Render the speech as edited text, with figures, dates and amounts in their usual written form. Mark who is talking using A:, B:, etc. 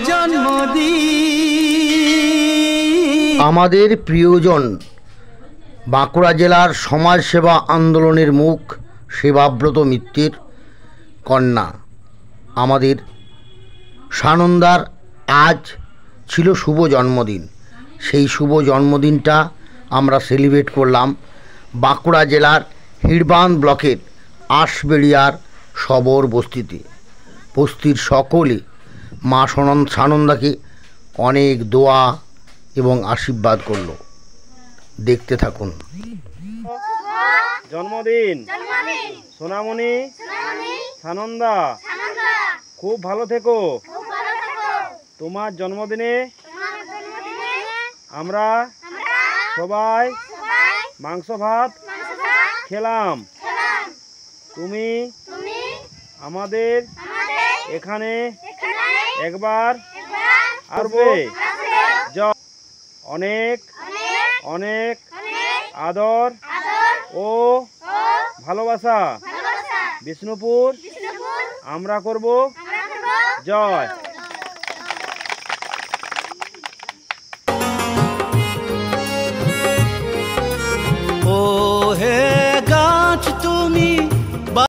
A: জন্মদিন।
B: আমাদের প্রিয়জন বাঁকুড়া জেলার সমাজসেবা আন্দোলনের মুখ সেবাব্রত মিত্রের কন্যা আমাদের সানন্দার আজ ছিল শুভ জন্মদিন। সেই শুভ জন্মদিনটা আমরা সেলিব্রেট করলাম বাঁকুড়া জেলার হিড়বাঁধ ব্লকের আশবেড়িয়ার সবর বস্তিতে। বস্তির সকলে মা সানন্দাকে অনেক দোয়া এবং আশীর্বাদ করল। দেখতে থাকুন।
C: জন্মদিন সোনামণি সানন্দা, খুব ভালো থেকো। তোমার জন্মদিনে আমরা সবাই মাংস ভাত খেলাম। তুমি আমাদের এখানে একবার আসবে। অনেক অনেক আদর ও ভালোবাসা বিষ্ণুপুর আমরা করব। জয়।